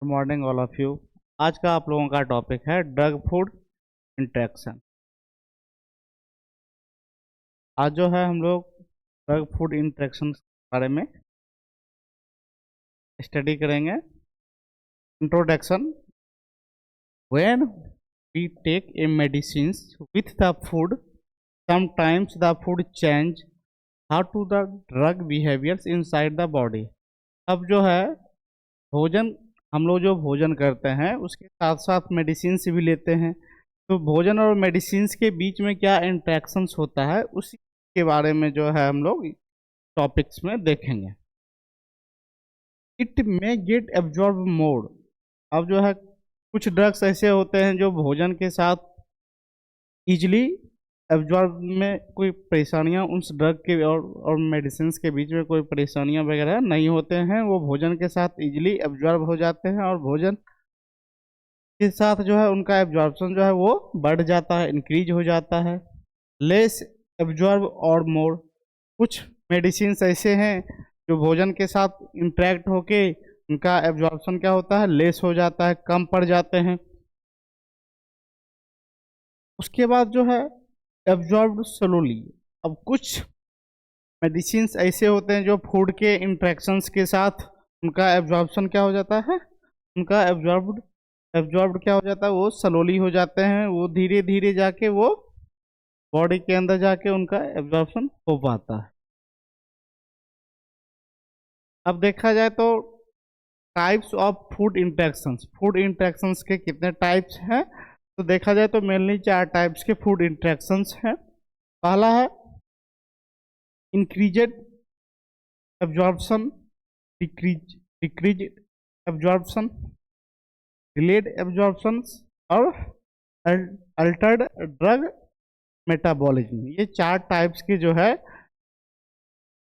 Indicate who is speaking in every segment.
Speaker 1: Good morning all of you. आज का आप लोगों का टॉपिक है ड्रग फूड इंटरेक्शन। आज जो है हम लोग ड्रग फूड इंटरेक्शन के बारे में स्टडी करेंगे। Introduction. When we take a medicines with the food, sometimes the food change how to the drug behaviours inside the body. अब जो है भोजन, हम लोग जो भोजन करते हैं उसके साथ साथ मेडिसिन्स भी लेते हैं। तो भोजन और मेडिसिन्स के बीच में क्या इंट्रैक्शंस होता है उसी के बारे में जो है हम लोग टॉपिक्स में देखेंगे। इट मे गेट एब्जॉर्ब मोर। अब जो है कुछ ड्रग्स ऐसे होते हैं जो भोजन के साथ इजली एब्जॉर्ब में कोई परेशानियां उस ड्रग के और मेडिसिन के बीच में कोई परेशानियां वगैरह नहीं होते हैं, वो भोजन के साथ इजली एब्जॉर्ब हो जाते हैं और भोजन के साथ जो है उनका एब्जॉर्प्शन जो है वो बढ़ जाता है, इंक्रीज हो जाता है। लेस एब्जॉर्ब और मोर। कुछ मेडिसिन ऐसे हैं जो भोजन के साथ इंटरेक्ट होके उनका एब्जॉर्प्शन क्या होता है, लेस हो जाता है, कम पड़ जाते हैं। उसके बाद जो है एब्जॉर्ब स्लोली। अब कुछ मेडिसिन ऐसे होते हैं जो फूड के इंट्रैक्शंस के साथ उनका एब्जॉर्प्शन क्या हो जाता है, उनका एब्जॉर्ब क्या हो जाता है, वो स्लोली हो जाते हैं, वो धीरे धीरे जाके वो बॉडी के अंदर जाके उनका एब्जॉर्प्शन हो पाता है। अब देखा जाए तो टाइप्स ऑफ फूड इंट्रैक्शंस के कितने टाइप्स हैं, तो देखा जाए तो मेनली 4 टाइप्स के फूड इंट्रैक्शंस हैं। पहला है increased absorption, decrease absorption, delayed absorption और अल्टर्ड ड्रग मेटाबॉलिज्म। ये 4 टाइप्स के जो है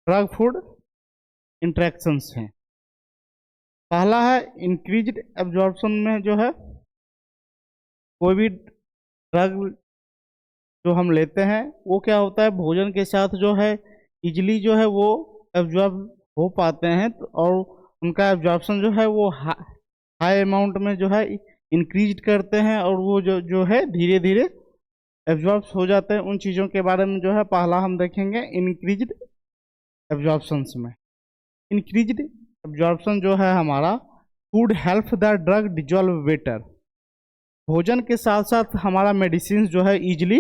Speaker 1: ड्रग फूड इंट्रैक्शंस हैं। पहला है इंक्रीज्ड एब्जॉर्प्शन में जो है कोई भी ड्रग जो हम लेते हैं वो क्या होता है, भोजन के साथ जो है इजली जो है वो एब्जॉर्ब हो पाते हैं, और उनका एब्जॉर्प्शन जो है वो हाई अमाउंट में जो है इंक्रीज करते हैं, और वो जो है धीरे धीरे एब्जॉर्ब हो जाते हैं। उन चीज़ों के बारे में जो है पहला हम देखेंगे इंक्रीज्ड एब्जॉर्प्शंस में। इंक्रीज्ड एब्जॉर्प्शन जो है हमारा food help the drug dissolve better. भोजन के साथ साथ हमारा मेडिसिन जो है इजली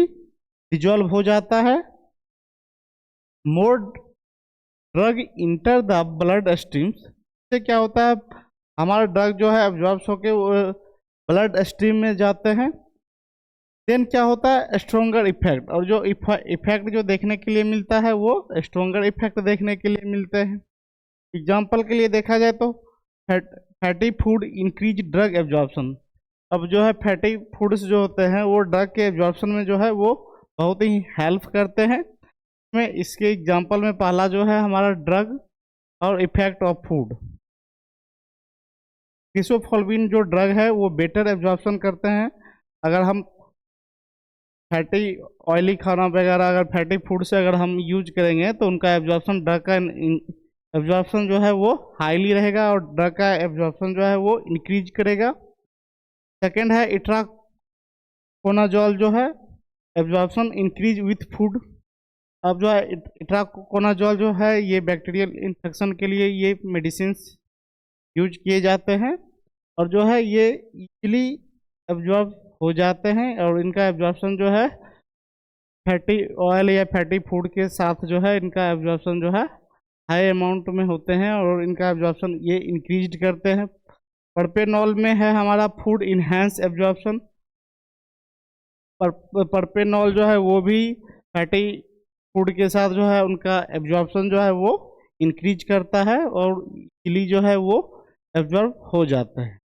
Speaker 1: डिजॉल्व हो जाता है। मोर drug enter the blood streams. से क्या होता है, हमारा ड्रग जो है एब्जॉर्ब होके ब्लड स्ट्रीम में जाते हैं। देन क्या होता है स्ट्रोंगर इफेक्ट, और जो इफेक्ट जो देखने के लिए मिलता है वो स्ट्रोंगर इफेक्ट देखने के लिए मिलते हैं। एग्जाम्पल के लिए देखा जाए तो fatty food increase drug absorption. अब जो है फैटी फूड्स जो होते हैं वो ड्रग के एब्जॉर्प्शन में जो है वो बहुत ही हेल्प करते हैं। में इसके एग्जांपल में पहला जो है हमारा ड्रग और इफेक्ट ऑफ फूड। किसोफोल्विन जो ड्रग है वो बेटर एब्जॉर्प्शन करते हैं। अगर हम फैटी ऑयली खाना वगैरह अगर फैटी फूड से अगर हम यूज करेंगे तो उनका एब्जॉर्प्शन, ड्रग का एब्जॉर्प्शन जो है वो हाईली रहेगा और ड्रग का एब्जॉर्प्शन जो है वो इंक्रीज करेगा। सेकेंड है इट्राकोनाजोल जो है एब्जॉर्प्शन इंक्रीज विथ फूड। अब जो है इट्राकोनाजोल जो है ये बैक्टीरियल इन्फेक्शन के लिए ये मेडिसिन यूज किए जाते हैं, और जो है ये इजीली एब्जॉर्ब हो जाते हैं, और इनका एब्जॉर्प्शन जो है फैटी ऑयल या फैटी फूड के साथ जो है इनका एब्जॉर्प्शन जो है हाई अमाउंट में होते हैं, और इनका एब्जॉर्प्शन ये इंक्रीज करते हैं। परपेनॉल में है हमारा फूड इन्हेंस एब्जॉर्प्शन। परपेनॉल जो है वो भी फैटी फूड के साथ जो है उनका एब्जॉर्प्शन जो है वो इंक्रीज करता है, और इजीली जो है वो एब्जॉर्ब हो जाता है।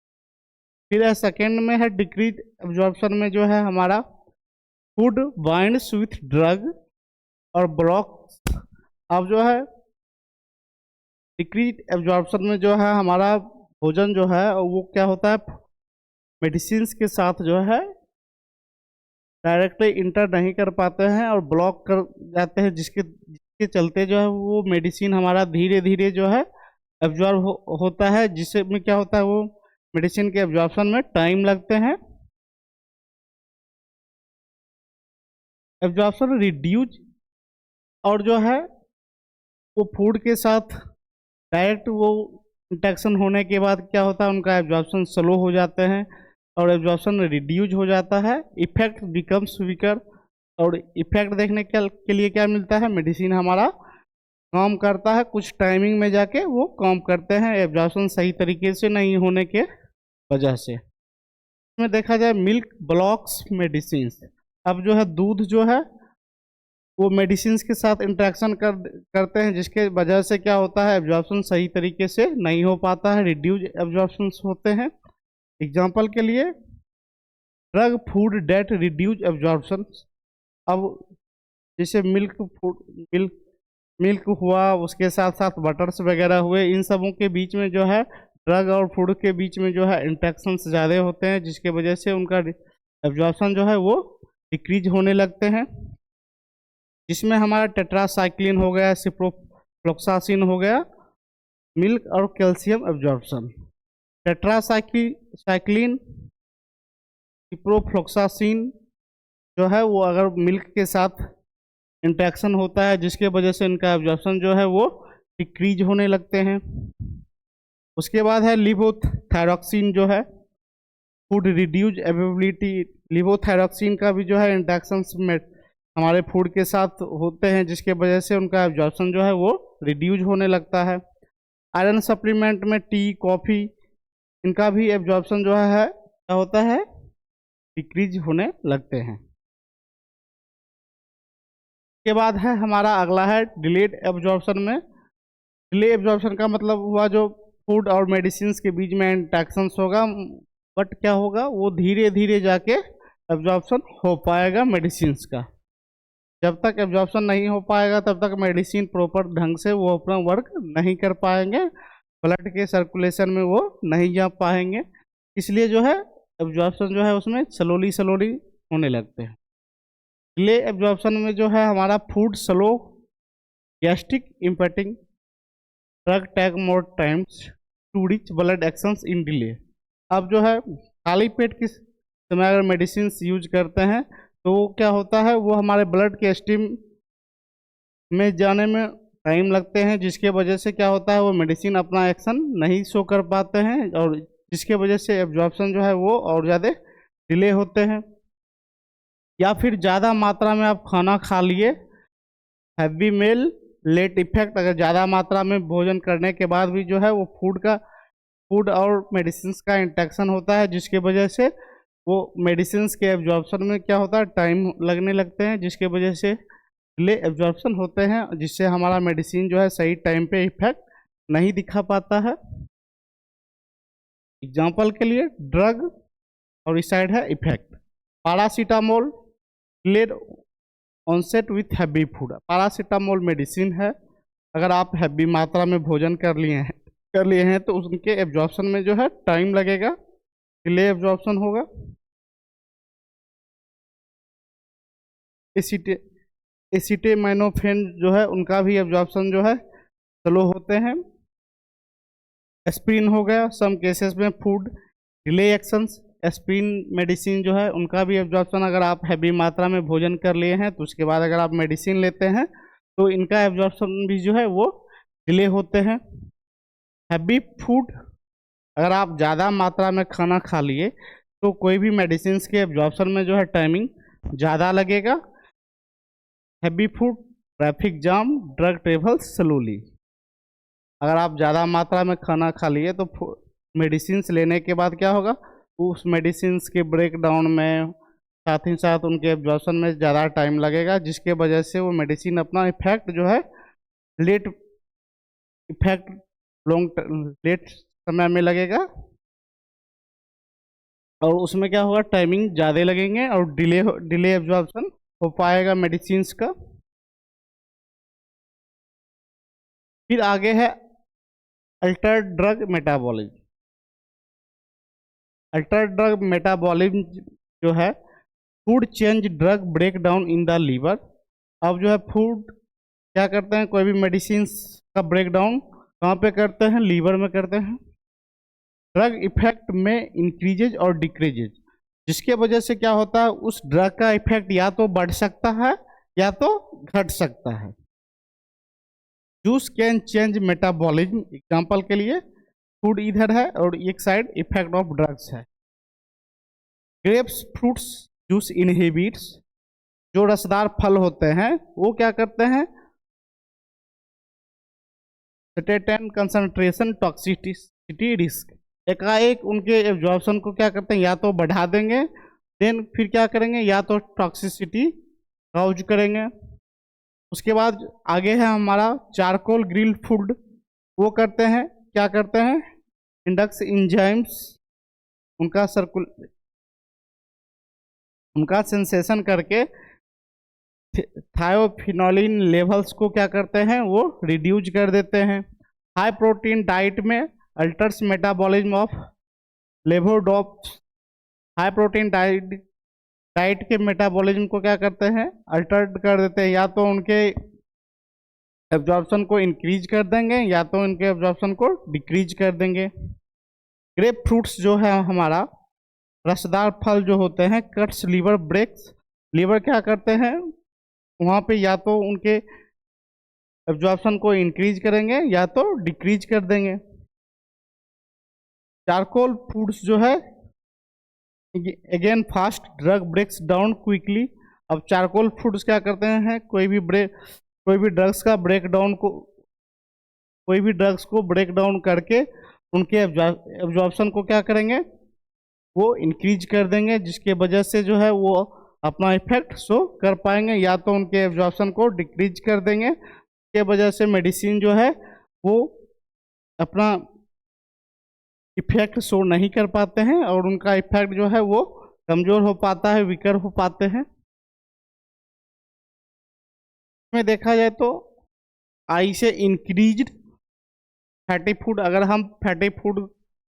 Speaker 1: फिर है सेकेंड में है डिक्रीज एब्जॉर्प्शन में जो है हमारा फूड बाइंड्स विथ ड्रग और ब्लॉक। अब जो है डिक्रीज एब्जॉर्प्शन में जो है हमारा भोजन जो है वो क्या होता है, मेडिसिन के साथ जो है डायरेक्टली इंटर नहीं कर पाते हैं और ब्लॉक कर जाते हैं, जिसके चलते जो है वो मेडिसिन हमारा धीरे धीरे जो है एब्जॉर्ब होता है, जिससे में क्या होता है वो मेडिसिन के एब्जॉर्प्शन में टाइम लगते हैं। एब्जॉर्प्शन रिड्यूज, और जो है वो फूड के साथ डायरेक्ट वो इंटरेक्शन होने के बाद क्या होता है, उनका एब्जॉर्प्शन स्लो हो जाते हैं और एब्जॉर्प्शन रिड्यूज हो जाता है। इफेक्ट बिकम्स वीकर, और इफेक्ट देखने के लिए क्या मिलता है, मेडिसिन हमारा काम करता है, कुछ टाइमिंग में जाके वो काम करते हैं एब्जॉर्प्शन सही तरीके से नहीं होने के वजह से। इसमें देखा जाए मिल्क ब्लॉक्स मेडिसिन। अब जो है दूध जो है वो मेडिसिन के साथ इंटरेक्शन करते हैं, जिसके वजह से क्या होता है, एब्जॉर्प्शन सही तरीके से नहीं हो पाता है, रिड्यूज एब्जॉर्प्शन होते हैं। एग्जाम्पल के लिए drug food that reduce absorption. अब जैसे मिल्क हुआ, उसके साथ साथ बटर्स वगैरह हुए, इन सबों के बीच में जो है ड्रग और फूड के बीच में जो है इंटरेक्शन ज़्यादा होते हैं, जिसके वजह से उनका एब्जॉर्प्शन जो है वो डिक्रीज होने लगते हैं। जिसमें हमारा टेट्रासाइक्लिन हो गया, सिप्रोफ्लोक्सासिन हो गया, मिल्क और कैल्शियम एब्जॉर्प्शन। टेट्रासाइक्लिन सिप्रोफ्लोक्सासिन जो है वो अगर मिल्क के साथ इंटरेक्शन होता है, जिसके वजह से इनका एब्जॉर्प्शन जो है वो डिक्रीज होने लगते हैं। उसके बाद है लिवोथायरॉक्सिन जो है फूड रिड्यूज एबिलिटी। लिवोथायरॉक्सिन का भी जो है इंटरेक्शन में हमारे फूड के साथ होते हैं, जिसके वजह से उनका एब्जॉर्प्शन जो है वो रिड्यूज होने लगता है। आयरन सप्लीमेंट में टी, कॉफ़ी, इनका भी एब्जॉर्प्शन जो है क्या होता है, डिक्रीज होने लगते हैं। के बाद है हमारा अगला है डिलेड एब्जॉर्प्शन में। डिले एब्जॉर्प्शन का मतलब हुआ जो फूड और मेडिसिन के बीच में इंटरेक्शन होगा, बट क्या होगा, वो धीरे धीरे जाके एब्जॉर्प्शन हो पाएगा मेडिसिन का। जब तक एब्जॉर्प्शन नहीं हो पाएगा तब तक मेडिसिन प्रॉपर ढंग से वो अपना वर्क नहीं कर पाएंगे, ब्लड के सर्कुलेशन में वो नहीं जा पाएंगे, इसलिए जो है एब्जॉर्प्शन जो है उसमें स्लोली स्लोली होने लगते हैं। डिले एब्जॉर्प्शन में जो है हमारा food slow gastric impacting drug take more times to reach blood actions in delay. अब जो है खाली पेट के समय अगर मेडिसिन यूज करते हैं तो वो क्या होता है, वो हमारे ब्लड के स्ट्रीम में जाने में टाइम लगते हैं, जिसके वजह से क्या होता है, वो मेडिसिन अपना एक्शन नहीं शो कर पाते हैं, और जिसके वजह से एब्जॉर्प्शन जो है वो और ज़्यादा डिले होते हैं। या फिर ज़्यादा मात्रा में आप खाना खा लिए, हैवी मेल लेट इफेक्ट, अगर ज़्यादा मात्रा में भोजन करने के बाद भी जो है वो फूड और मेडिसिन का इंटरेक्शन होता है, जिसके वजह से वो मेडिसिन के एब्जॉर्प्शन में क्या होता है, टाइम लगने लगते हैं, जिसके वजह से डिले एब्जॉर्प्शन होते हैं, जिससे हमारा मेडिसिन जो है सही टाइम पे इफेक्ट नहीं दिखा पाता है। एग्जाम्पल के लिए ड्रग और इस साइड है effect. Paracetamol delayed onset with heavy food. Paracetamol medicine है, अगर आप हैवी मात्रा में भोजन कर लिए हैं तो उनके एब्जॉर्प्शन में जो है टाइम लगेगा, डिले एब्जॉर्प्शन होगा। एसिटामिनोफेन जो है उनका भी एब्जॉर्प्शन जो है स्लो होते हैं। एस्प्रिन हो गया, सम केसेस में food delay actions. Aspirin medicine जो है उनका भी एब्जॉर्प्शन, अगर आप हैवी मात्रा में भोजन कर लिए हैं तो उसके बाद अगर आप मेडिसिन लेते हैं तो इनका एब्जॉर्प्शन भी जो है वो डिले होते हैं। हैवी फूड, अगर आप ज़्यादा मात्रा में खाना खा लिए तो कोई भी मेडिसिन के एब्जॉर्प्शन में जो है टाइमिंग ज़्यादा लगेगा। Heavy food, traffic jam, drug travel slowly. अगर आप ज़्यादा मात्रा में खाना खा लिए तो मेडिसिन लेने के बाद क्या होगा, उस मेडिसिन के ब्रेक डाउन में साथ ही साथ उनके एब्जॉर्प्शन में ज़्यादा टाइम लगेगा, जिसके वजह से वो मेडिसिन अपना इफेक्ट जो है लेट समय में लगेगा, और उसमें क्या होगा, टाइमिंग ज़्यादा लगेंगे और डिले एब्जॉर्प्शन हो पाएगा मेडिसिन का। फिर आगे है altered drug metabolism. Altered drug metabolism जो है food change drug break down in the liver. अब जो है फूड क्या करते हैं, कोई भी मेडिसिन का ब्रेक डाउन कहाँ पे करते हैं, लीवर में करते हैं। ड्रग इफेक्ट में इंक्रीजेज और डिक्रीजेज, जिसके वजह से क्या होता है, उस ड्रग का इफेक्ट या तो बढ़ सकता है या तो घट सकता है। Juice can change metabolism, example के लिए फूड इधर है और एक साइड इफेक्ट ऑफ ड्रग्स है। ग्रेप्स फ्रूट्स जूस इनहिबिट्स, जो रसदार फल होते हैं वो क्या करते हैं, सर्टेन कंसंट्रेशन टॉक्सिसिटी रिस्क, एकाएक उनके एब्जॉर्प्शन को क्या करते हैं, या तो बढ़ा देंगे, देन फिर क्या करेंगे, या तो टॉक्सिसिटी काउज करेंगे। उसके बाद आगे है हमारा चारकोल ग्रिल फूड, वो करते हैं क्या करते हैं, इंडक्स एंजाइम्स उनका उनका सेंसेशन करके थायोफिनोलिन लेवल्स को क्या करते हैं, वो रिड्यूस कर देते हैं। हाई प्रोटीन डाइट में alters metabolism of levodopa, high protein diet के मेटाबॉलिज्म को क्या करते हैं, अल्टर्ड कर देते हैं, या तो उनके एब्जॉर्प्शन को इंक्रीज कर देंगे या तो उनके एब्जॉर्प्शन को डिक्रीज कर देंगे। ग्रेप फ्रूट्स जो है हमारा रसदार फल जो होते हैं, कट्स लीवर ब्रेक्स, लीवर क्या करते हैं वहाँ पे या तो उनके एब्जॉर्प्शन को इंक्रीज करेंगे या तो डिक्रीज कर देंगे। चारकोल फूड्स जो है again fast drug breaks down quickly, अब चारकोल फूड्स क्या करते हैं, कोई भी ड्रग्स को ब्रेक डाउन करके उनके एब्जॉर्प्शन को क्या करेंगे, वो इंक्रीज कर देंगे, जिसके वजह से जो है वो अपना इफेक्ट शो कर पाएंगे, या तो उनके एब्जॉर्प्शन को डिक्रीज कर देंगे, इसके वजह से मेडिसिन जो है वो अपना इफेक्ट शो नहीं कर पाते हैं और उनका इफेक्ट जो है वो कमजोर हो पाता है, वीकर हो पाते हैं। में देखा जाए तो आई से इंक्रीज्ड फैटी फूड, अगर हम फैटी फूड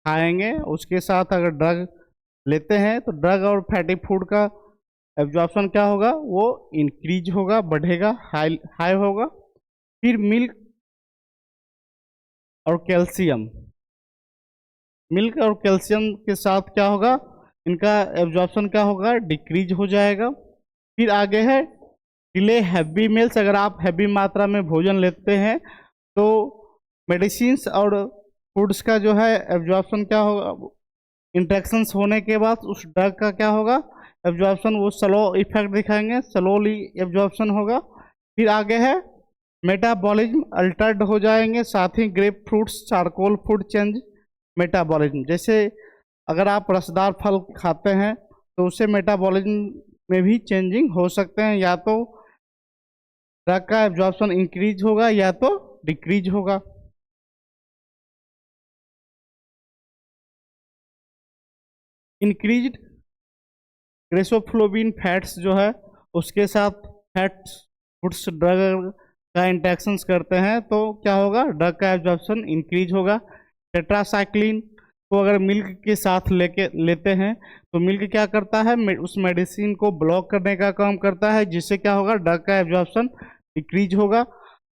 Speaker 1: खाएंगे उसके साथ अगर ड्रग लेते हैं तो ड्रग और फैटी फूड का एब्जॉर्प्शन क्या होगा, वो इंक्रीज होगा, बढ़ेगा, हाई होगा। फिर मिल्क और कैल्शियम के साथ क्या होगा, इनका एब्जॉर्प्शन क्या होगा, डिक्रीज हो जाएगा। फिर आगे है डिले हैवी मील्स, अगर आप हैवी मात्रा में भोजन लेते हैं तो मेडिसिन्स और फूड्स का जो है एब्जॉर्प्शन क्या होगा, इंट्रैक्शंस होने के बाद उस ड्रग का क्या होगा, एब्जॉर्प्शन वो स्लो इफेक्ट दिखाएंगे, स्लोली एब्जॉर्प्शन होगा। फिर आगे है मेटाबॉलिज्म अल्टर्ड हो जाएंगे, साथ ही grapefruits charcoal food change metabolism, जैसे अगर आप रसदार फल खाते हैं तो उससे मेटाबॉलिज्म में भी चेंजिंग हो सकते हैं, या तो ड्रग का एब्जॉर्प्शन इंक्रीज होगा या तो डिक्रीज होगा। इंक्रीज्ड ग्रेसोफ्लोबिन फैट्स जो है उसके साथ फैट्स फूड्स ड्रग का इंटरेक्शंस करते हैं तो क्या होगा, ड्रग का एब्जॉर्प्शन इंक्रीज होगा। टेट्रासाइक्लिन को अगर मिल्क के साथ लेते हैं तो मिल्क क्या करता है, उस मेडिसिन को ब्लॉक करने का काम करता है, जिससे क्या होगा, ड्रग का एब्जॉर्प्शन डिक्रीज होगा।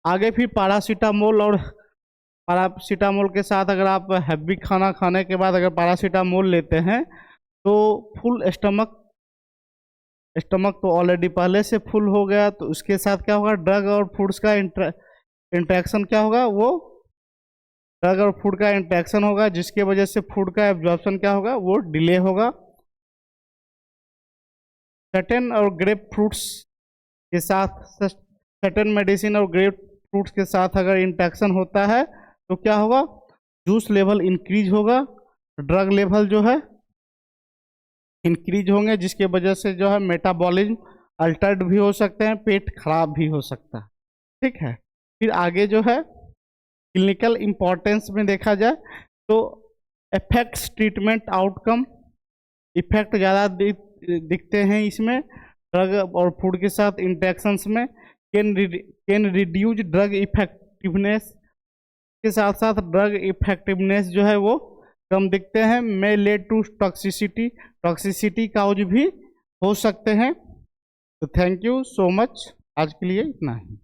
Speaker 1: आगे फिर पैरासीटामोल के साथ अगर आप हैवी खाना खाने के बाद अगर पैरासीटामोल लेते हैं तो फुल स्टमक तो ऑलरेडी पहले से फुल हो गया, तो उसके साथ क्या होगा, ड्रग और फूड्स का इंटरेक्शन क्या होगा, वो ड्रग और फूड का इंटरेक्शन होगा, जिसके वजह से फूड का एब्जॉर्प्शन क्या होगा, वो डिले होगा। सर्टेन और ग्रेप फ्रूट्स के साथ, सर्टेन मेडिसिन और ग्रेप फ्रूट्स के साथ अगर इंटरेक्शन होता है तो क्या होगा, जूस लेवल इंक्रीज होगा, ड्रग लेवल जो है इंक्रीज होंगे, जिसके वजह से जो है मेटाबॉलिज्म अल्टर्ड भी हो सकते हैं, पेट खराब भी हो सकता है। ठीक है, फिर आगे जो है क्लिनिकल इम्पोर्टेंस में देखा जाए तो इफेक्ट्स ट्रीटमेंट आउटकम, इफेक्ट ज़्यादा दिखते हैं इसमें ड्रग और फूड के साथ इंटरेक्शंस में। कैन रिड्यूज ड्रग इफेक्टिवनेस, के साथ साथ ड्रग इफेक्टिवनेस जो है वो कम दिखते हैं। मे लेड टू टॉक्सिसिटी काउज भी हो सकते हैं। तो थैंक यू सो मच, आज के लिए इतना ही।